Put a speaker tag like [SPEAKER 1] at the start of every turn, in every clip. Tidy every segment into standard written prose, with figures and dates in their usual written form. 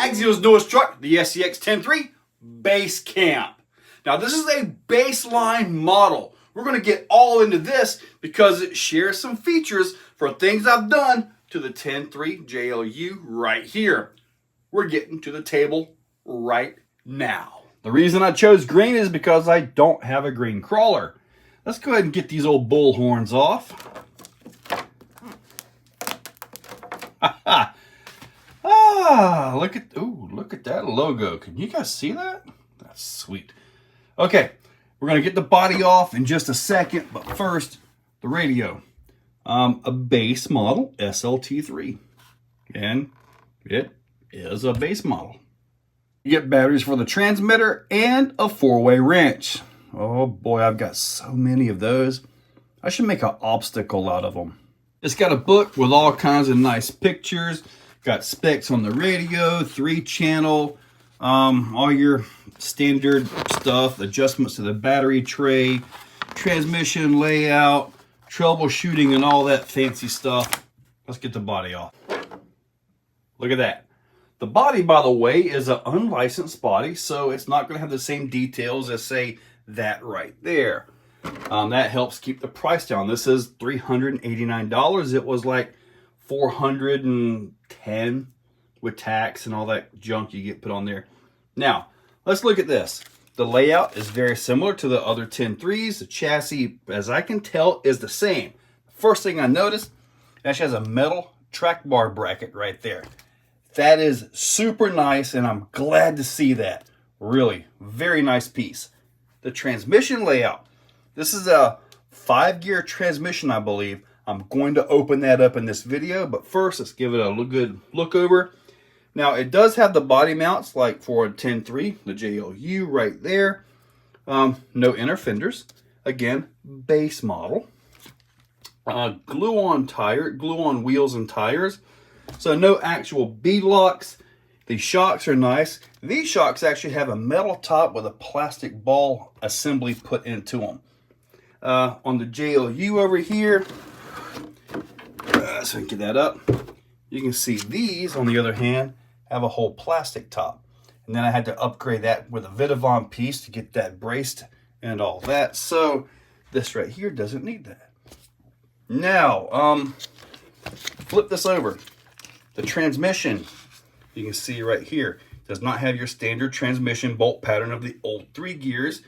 [SPEAKER 1] Axial's newest truck, the SCX 10.3 Basecamp. Now this is a baseline model. We're going to get all into this because it shares some features for things I've done to the 10.3 JLU right here. We're getting to the table right now. The reason I chose green is because I don't have a green crawler. Let's go ahead and get these old bull horns off. Look at that logo. Can you guys see that? That's sweet. Okay, we're gonna get the body off in just a second, but first, the radio. A base model SLT3, and it is a base model. You get batteries for the transmitter and a 4-way wrench. Oh boy, I've got so many of those. I should make an obstacle out of them. It's got a book with all kinds of nice pictures. Got specs on the radio, 3-channel, all your standard stuff, adjustments to the battery tray, transmission layout, troubleshooting, and all that fancy stuff. Let's get the body off. Look at that. The body, by the way, is an unlicensed body, so it's not going to have the same details as, say, that right there. That helps keep the price down. This is $389. It was like $410 with tax and all that junk you get put on there. Now, let's look at this. The layout is very similar to the other 10.3s. The chassis, as I can tell, is the same. First thing I noticed, it actually has a metal track bar bracket right there. That is super nice, and I'm glad to see that. Really, very nice piece. The transmission layout. This is a 5-gear transmission, I believe. I'm going to open that up in this video, but first, let's give it a good look over. Now, it does have the body mounts, like for a 10.3, the JLU right there. No inner fenders. Again, base model. Glue-on wheels and tires. So no actual bead-locks. The shocks are nice. These shocks actually have a metal top with a plastic ball assembly put into them. On the JLU over here, so I can get that up, you can see these, on the other hand, have a whole plastic top. And then I had to upgrade that with a Vidavon piece to get that braced and all that. So this right here doesn't need that. Now, flip this over. The transmission, you can see right here, does not have your standard transmission bolt pattern of the old 3 gears.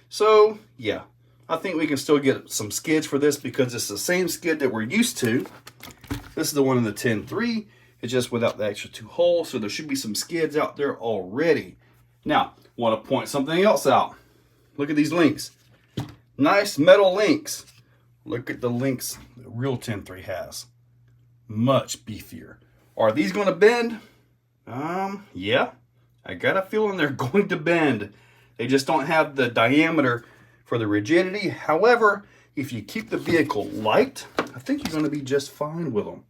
[SPEAKER 1] So, yeah, I think we can still get some skids for this because it's the same skid that we're used to. This is the one in the 10.3. It's just without the extra 2 holes, so there should be some skids out there already. Now, want to point something else out. Look at these links. Nice metal links. Look at the links the real 10.3 has. Much beefier. Are these going to bend? Yeah. I got a feeling they're going to bend. They just don't have the diameter for the rigidity. However, if you keep the vehicle light, I think you're going to be just fine with them.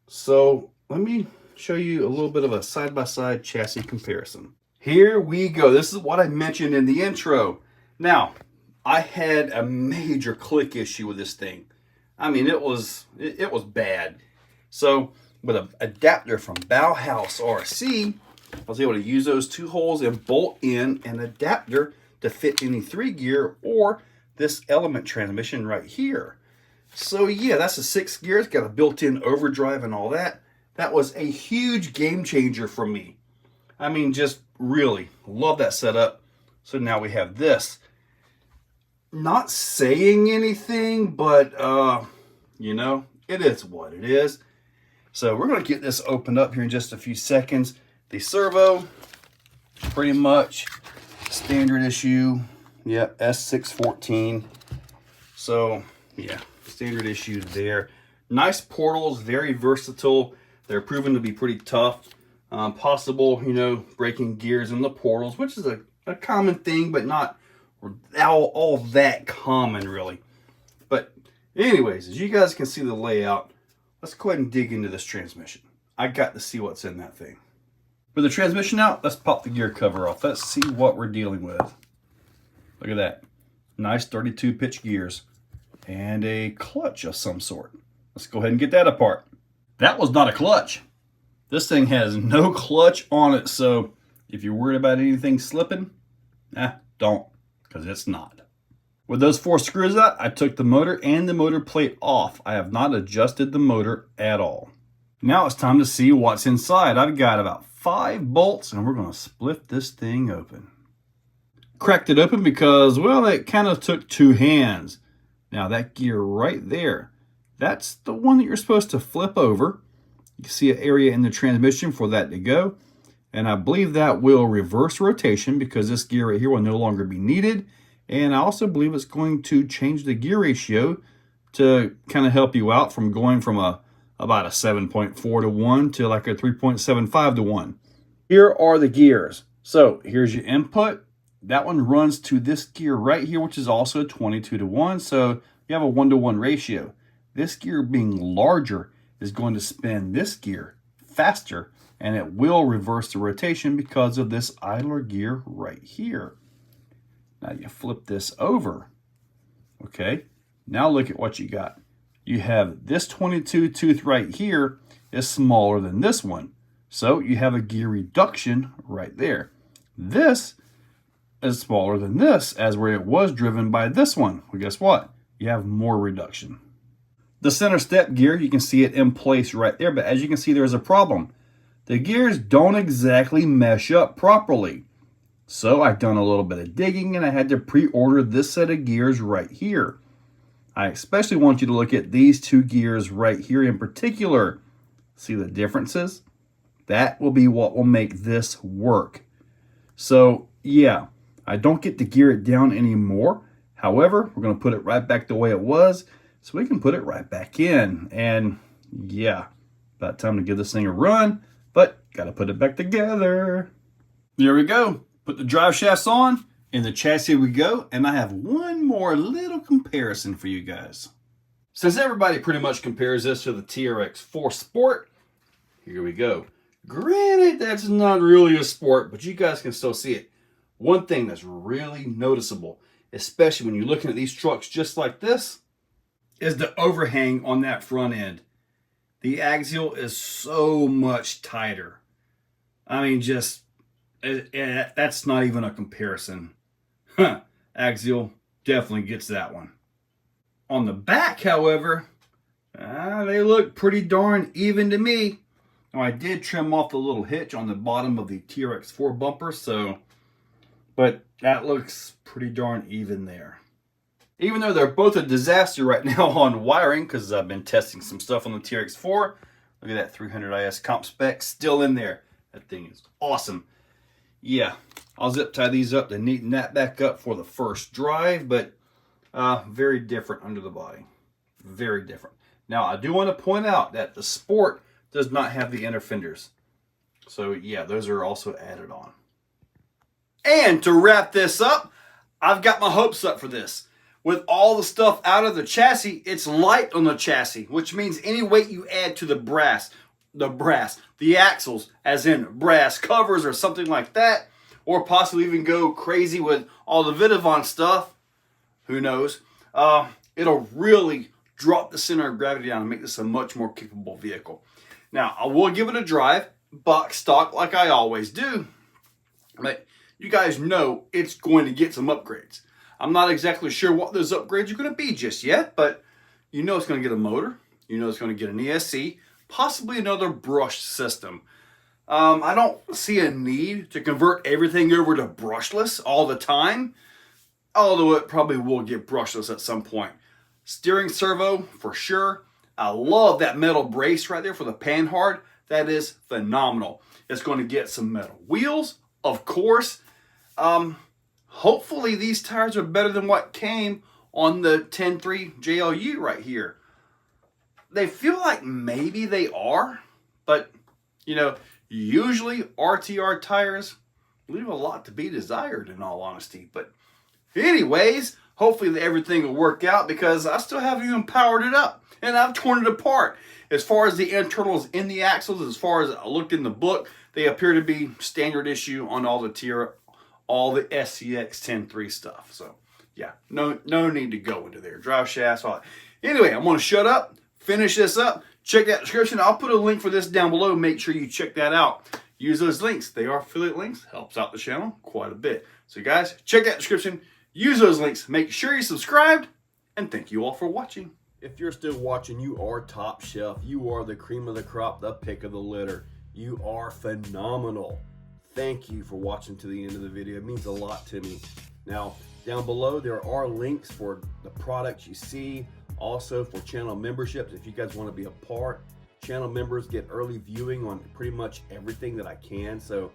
[SPEAKER 1] So let me show you a little bit of a side-by-side chassis comparison. Here we go. This is what I mentioned in the intro. Now, I had a major click issue with this thing. I mean, it was bad. So with an adapter from Bauhaus RC, I was able to use those 2 holes and bolt in an adapter to fit any 3-gear or this element transmission right here. So yeah, that's a 6 gear. It's got a built-in overdrive and all that. That was a huge game changer for me. I mean, just really love that setup. So now we have this. Not saying anything, but you know, it is what it is. So we're going to get this opened up here in just a few seconds. The servo, pretty much standard issue. Yep, S614. So yeah, standard issue there. Nice portals, very versatile. They're proven to be pretty tough. Possible, you know, breaking gears in the portals, which is a common thing, but not all that common really. But anyways, as you guys can see the layout, let's go ahead and dig into this transmission. I got to see what's in that thing. With the transmission out, let's pop the gear cover off. Let's see what we're dealing with. Look at that. Nice 32 pitch gears and a clutch of some sort. Let's go ahead and get that apart. That was not a clutch. This thing has no clutch on it, so if you're worried about anything slipping, don't, because it's not. With those 4 screws out, I took the motor and the motor plate off. I have not adjusted the motor at all. Now it's time to see what's inside. I've got about 5 bolts, and we're going to split this thing open. Cracked it open because, well, it kind of took 2 hands. Now that gear right there, that's the one that you're supposed to flip over. You can see an area in the transmission for that to go. And I believe that will reverse rotation because this gear right here will no longer be needed. And I also believe it's going to change the gear ratio to kind of help you out from going from about a 7.4 to 1 to like a 3.75 to 1. Here are the gears. So here's your input. That one runs to this gear right here, which is also 22 to 1. So you have a 1-to-1 ratio. This gear being larger is going to spin this gear faster, and it will reverse the rotation because of this idler gear right here. Now you flip this over. Okay, now look at what you got. You have this 22 tooth right here is smaller than this one. So you have a gear reduction right there. This is smaller than this, as where it was driven by this one. Well, guess what? You have more reduction. The center step gear, you can see it in place right there, but as you can see, there's a problem. The gears don't exactly mesh up properly. So I've done a little bit of digging and I had to pre-order this set of gears right here. I especially want you to look at these 2 gears right here in particular. See the differences? That will be what will make this work. So yeah, I don't get to gear it down anymore. However, we're going to put it right back the way it was so we can put it right back in. And yeah, about time to give this thing a run, but got to put it back together. There we go. Put the drive shafts on, in the chassis we go, and I have one more little comparison for you guys. Since everybody pretty much compares this to the TRX4 Sport, here we go. Granted, that's not really a Sport, but you guys can still see it. One thing that's really noticeable, especially when you're looking at these trucks just like this, is the overhang on that front end. The Axial is so much tighter. I mean, just, that's not even a comparison. Axial definitely gets that one. On the back, however, they look pretty darn even to me. Now, I did trim off the little hitch on the bottom of the TRX4 bumper, but that looks pretty darn even there. Even though they're both a disaster right now on wiring, because I've been testing some stuff on the TRX4. Look at that 300 IS comp spec still in there. That thing is awesome. Yeah, I'll zip tie these up to neaten that back up for the first drive, but very different under the body. Very different. Now, I do want to point out that the Sport does not have the inner fenders. So yeah, those are also added on. And to wrap this up, I've got my hopes up for this. With all the stuff out of the chassis, it's light on the chassis, which means any weight you add to the axles, as in brass covers or something like that, or possibly even go crazy with all the Vidavon stuff, who knows, it'll really drop the center of gravity down and make this a much more capable vehicle. Now, I will give it a drive, box stock like I always do, but you guys know it's going to get some upgrades. I'm not exactly sure what those upgrades are going to be just yet, but you know it's going to get a motor. You know it's going to get an ESC, possibly another brush system. I don't see a need to convert everything over to brushless all the time, although it probably will get brushless at some point. Steering servo, for sure. I love that metal brace right there for the panhard. That is phenomenal. It's going to get some metal wheels, of course. Hopefully these tires are better than what came on the 10.3 JLU right here. They feel like maybe they are, but you know, usually RTR tires leave a lot to be desired in all honesty. But anyways, hopefully everything will work out because I still haven't even powered it up and I've torn it apart. As far as the internals in the axles, as far as I looked in the book, they appear to be standard issue on all the SCX 10.3 stuff. So yeah, no need to go into there. Drive shafts, all that. Anyway, I'm going to shut up, finish this up, check that description. I'll put a link for this down below. Make sure you check that out. Use those links. They are affiliate links. Helps out the channel quite a bit. So guys, check that description. Use those links. Make sure you subscribed. And thank you all for watching. If you're still watching, you are top shelf. You are the cream of the crop, the pick of the litter. You are phenomenal. Thank you for watching to the end of the video. It means a lot to me. Now, down below, there are links for the products you see. Also for channel memberships, if you guys want to be a part. Channel members get early viewing on pretty much everything that I can. So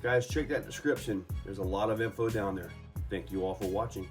[SPEAKER 1] guys, check that description. There's a lot of info down there. Thank you all for watching.